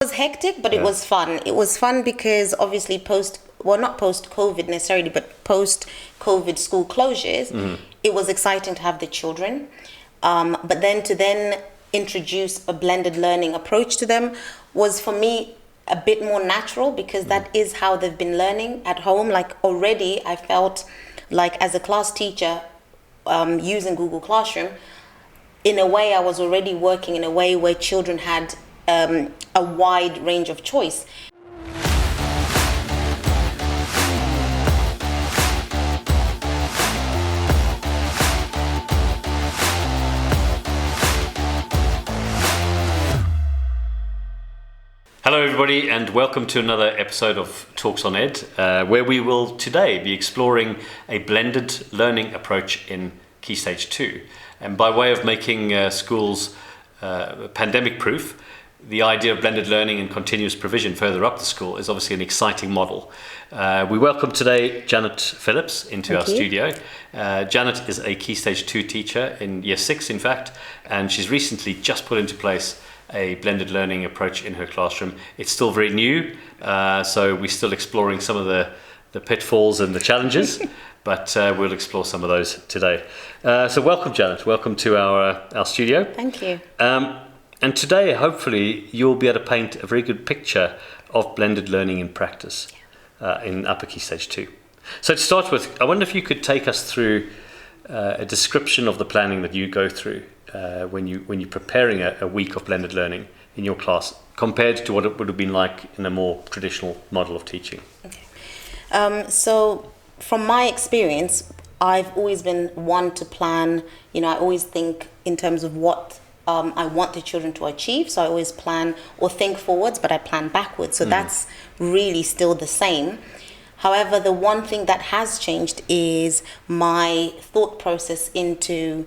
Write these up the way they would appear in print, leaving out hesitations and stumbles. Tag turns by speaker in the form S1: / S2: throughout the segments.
S1: was hectic, but it was fun. It was fun because obviously not post-COVID necessarily, but post-COVID school closures, it was exciting to have the children. But then to introduce a blended learning approach to them was for me a bit more natural because that is how they've been learning at home. Like already I felt like as a class teacher using Google Classroom, in a way I was already working in a way where children had a wide range of choice.
S2: Hello everybody and welcome to another episode of Talks on Ed, where we will today be exploring a blended learning approach in Key Stage 2. And by way of making schools pandemic proof, the idea of blended learning and continuous provision further up the school is obviously an exciting model. We welcome today Janet Phillips into our studio. Janet is a Key Stage 2 teacher in Year 6 in fact, and she's recently just put into place a blended learning approach in her classroom. It's still very new, so we're still exploring some of the pitfalls and the challenges, but we'll explore some of those today. So welcome Janet, welcome to our studio.
S1: Thank you.
S2: And today, hopefully, you'll be able to paint a very good picture of blended learning in practice in Upper Key Stage 2. So to start with, I wonder if you could take us through a description of the planning that you go through when you're preparing a week of blended learning in your class, compared to what it would have been like in a more traditional model of teaching.
S1: Okay. So from my experience, I've always been one to plan. I always think in terms of what I want the children to achieve. So I always plan or think forwards, but I plan backwards. So that's really still the same. However, the one thing that has changed is my thought process into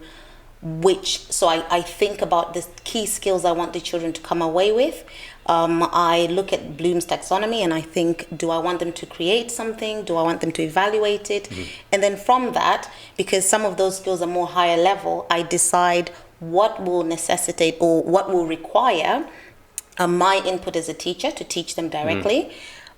S1: so I think about the key skills I want the children to come away with. I look at Bloom's taxonomy and I think, do I want them to create something? Do I want them to evaluate it? And then from that, because some of those skills are more higher level, I decide what will necessitate or what will require my input as a teacher to teach them directly.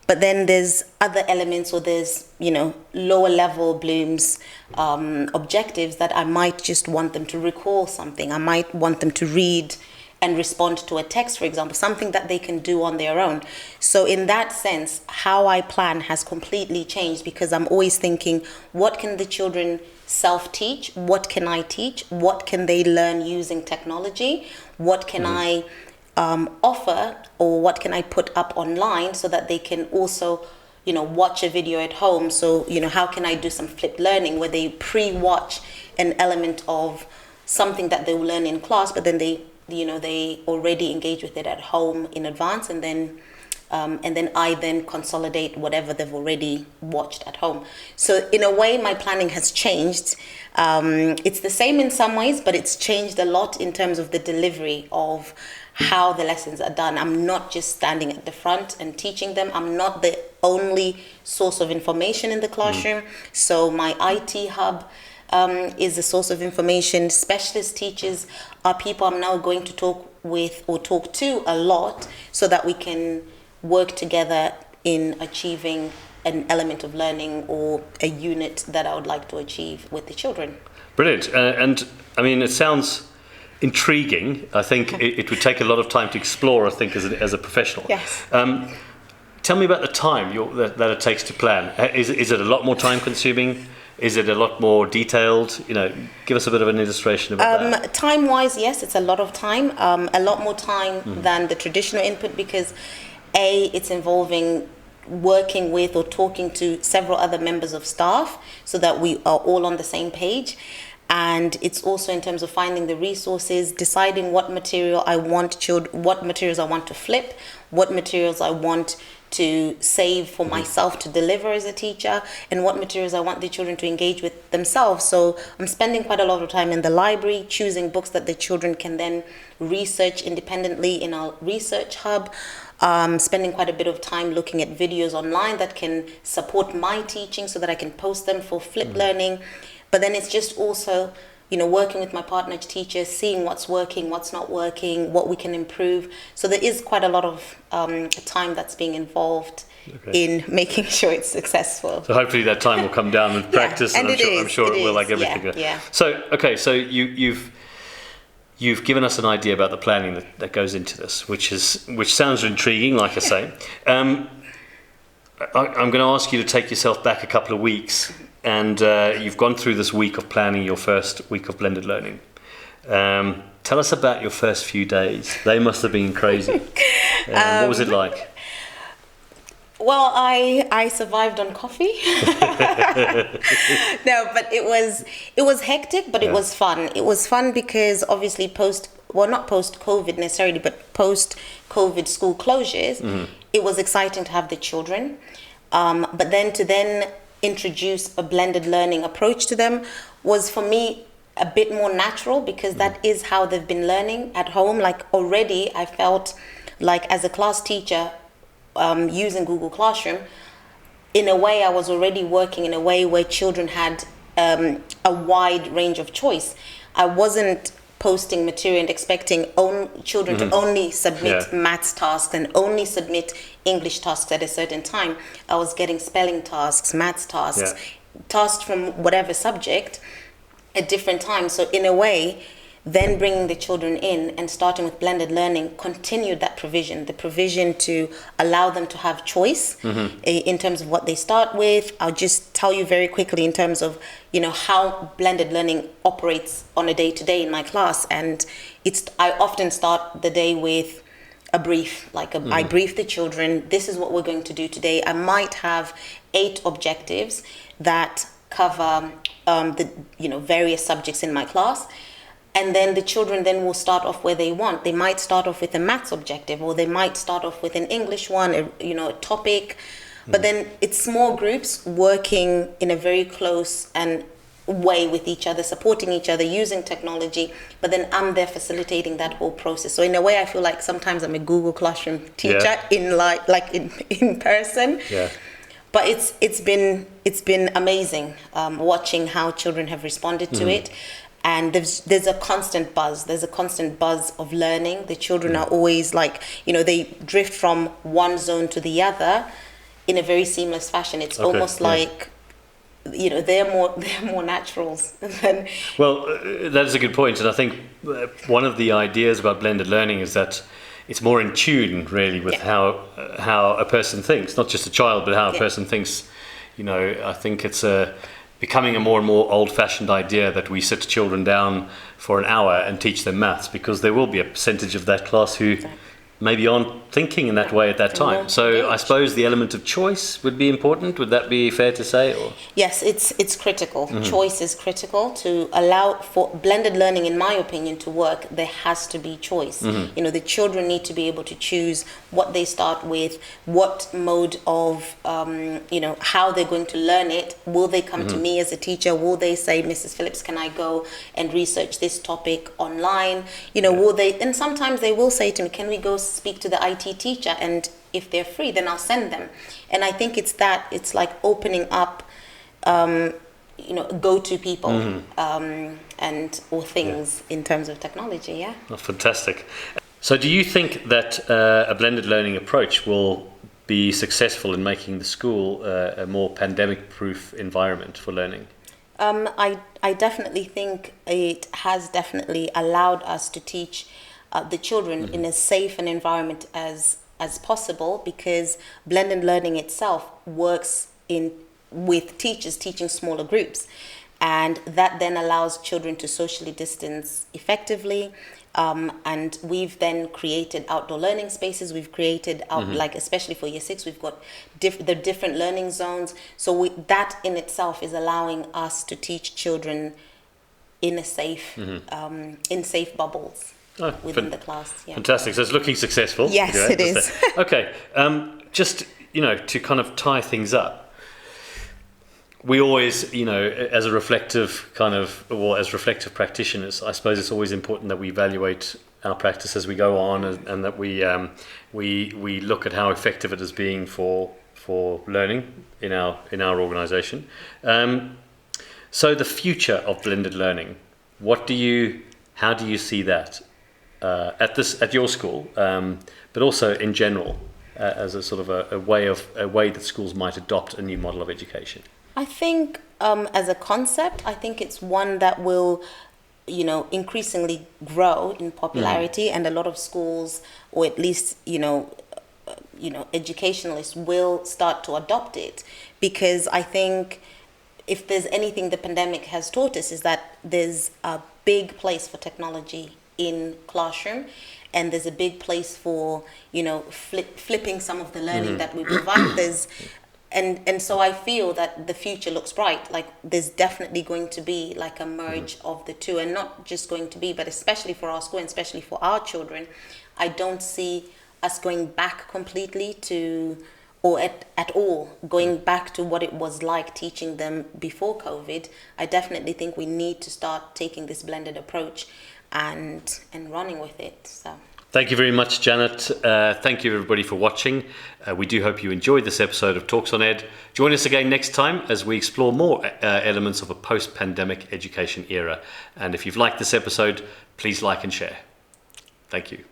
S1: But then there's other elements, or there's, lower level Bloom's objectives that I might just want them to recall something. I might want them to read and respond to a text, for example, something that they can do on their own. So in that sense, how I plan has completely changed, because I'm always thinking, what can the children self-teach? What can I teach? What can they learn using technology? What can I offer, or what can I put up online so that they can also, watch a video at home? So, how can I do some flipped learning where they pre-watch an element of something that they will learn in class, but then they already engage with it at home in advance, and then I then consolidate whatever they've already watched at home. So in a way, my planning has changed. It's the same in some ways, but it's changed a lot in terms of the delivery of how the lessons are done. I'm not just standing at the front and teaching them. I'm not the only source of information in the classroom. So my IT hub is a source of information. Specialist teachers are people I'm now going to talk with or talk to a lot, so that we can work together in achieving an element of learning or a unit that I would like to achieve with the children.
S2: Brilliant. And I mean, it sounds intriguing. I think it would take a lot of time to explore, I think, as a professional.
S1: Yes.
S2: Tell me about the time that it takes to plan. Is it a lot more time consuming? Is it a lot more detailed? Give us a bit of an illustration about that.
S1: Time-wise, yes, it's a lot of time. A lot more time than the traditional input, because it's involving working with or talking to several other members of staff so that we are all on the same page. And it's also in terms of finding the resources, deciding what material I want what materials I want to flip, what materials I want to save for myself to deliver as a teacher, and what materials I want the children to engage with themselves. So I'm spending quite a lot of time in the library, choosing books that the children can then research independently in our research hub. Spending quite a bit of time looking at videos online that can support my teaching so that I can post them for flip learning. But then it's just also working with my partner teachers, seeing what's working, what's not working, what we can improve. So there is quite a lot of time that's being involved in making sure it's successful.
S2: So hopefully that time will come down with practice, and I'm sure it will, like everything.
S1: Yeah.
S2: So you've given us an idea about the planning that goes into this, which sounds intriguing, like I say. I'm going to ask you to take yourself back a couple of weeks, and you've gone through this week of planning your first week of blended learning. Tell us about your first few days. They must have been crazy. What was it like?
S1: Well, I survived on coffee. No, but it was hectic, but it was fun. It was fun because obviously not post-COVID necessarily, but post-COVID school closures, it was exciting to have the children. But then introduce a blended learning approach to them was for me a bit more natural, because that is how they've been learning at home. Like already I felt like as a class teacher, using Google Classroom, in a way I was already working in a way where children had a wide range of choice. I wasn't posting material and expecting children to only submit maths tasks and only submit English tasks at a certain time. I was getting spelling tasks, maths tasks, tasks from whatever subject at different times. So in a way, then bringing the children in and starting with blended learning continued that provision, the provision to allow them to have choice in terms of what they start with. I'll just tell you very quickly in terms of, how blended learning operates on a day-to-day in my class. And I often start the day with a brief, I brief the children, this is what we're going to do today. I might have 8 objectives that cover the various subjects in my class. And then the children then will start off where they want. They might start off with a maths objective, or they might start off with an English one, a topic. But then it's small groups working in a very close and way with each other, supporting each other, using technology. But then I'm there facilitating that whole process. So in a way, I feel like sometimes I'm a Google Classroom teacher in person. Yeah. But it's been amazing watching how children have responded to it. And there's a constant buzz. There's a constant buzz of learning. The children are always they drift from one zone to the other in a very seamless fashion. It's almost like, they're more naturals than.
S2: Well, that is a good point. And I think one of the ideas about blended learning is that it's more in tune, really, with how a person thinks. Not just a child, but how a person thinks. I think it's becoming a more and more old-fashioned idea that we sit children down for an hour and teach them maths, because there will be a percentage of that class who maybe aren't thinking in that way at that time. So I suppose the element of choice would be important. Would that be fair to say? Or?
S1: Yes, it's critical. Choice is critical to allow for blended learning, in my opinion, to work. There has to be choice. The children need to be able to choose what they start with, what mode of, how they're going to learn it. Will they come to me as a teacher? Will they say, Mrs. Phillips, can I go and research this topic online? Will they? And sometimes they will say to me, can we go speak to the IT teacher, and if they're free then I'll send them. And I think it's like opening up go-to people or things in terms of technology.
S2: Oh, fantastic. So do you think that a blended learning approach will be successful in making the school a more pandemic-proof environment for learning?
S1: I definitely think it has definitely allowed us to teach the children in as safe an environment as possible, because blended learning itself works with teachers teaching smaller groups, and that then allows children to socially distance effectively. And we've then created outdoor learning spaces. We've created especially for Year 6, we've got the different learning zones. So that in itself is allowing us to teach children in a safe in safe bubbles. Within the class.
S2: Fantastic. So it's looking successful.
S1: Yes, it is.
S2: Okay. Just, to kind of tie things up, we always, as reflective practitioners, I suppose it's always important that we evaluate our practice as we go on, and that we look at how effective it is being for learning in our organisation. So the future of blended learning, How do you see that at your school, but also in general, as a sort of a way that schools might adopt a new model of education?
S1: I think as a concept, I think it's one that will, increasingly grow in popularity, and a lot of schools, or at least, educationalists will start to adopt it, because I think if there's anything the pandemic has taught us is that there's a big place for technology in classroom, and there's a big place for flipping some of the learning that we provide. And so I feel that the future looks bright. Like there's definitely going to be like a merge of the two, and not just going to be, but especially for our school and especially for our children, I don't see us going back completely to, or at all going back to what it was like teaching them before COVID. I definitely think we need to start taking this blended approach and running with it. So.
S2: Thank you very much, Janet. Thank you, everybody, for watching. We do hope you enjoyed this episode of Talks on Ed. Join us again next time as we explore more elements of a post-pandemic education era. And if you've liked this episode, please like and share. Thank you.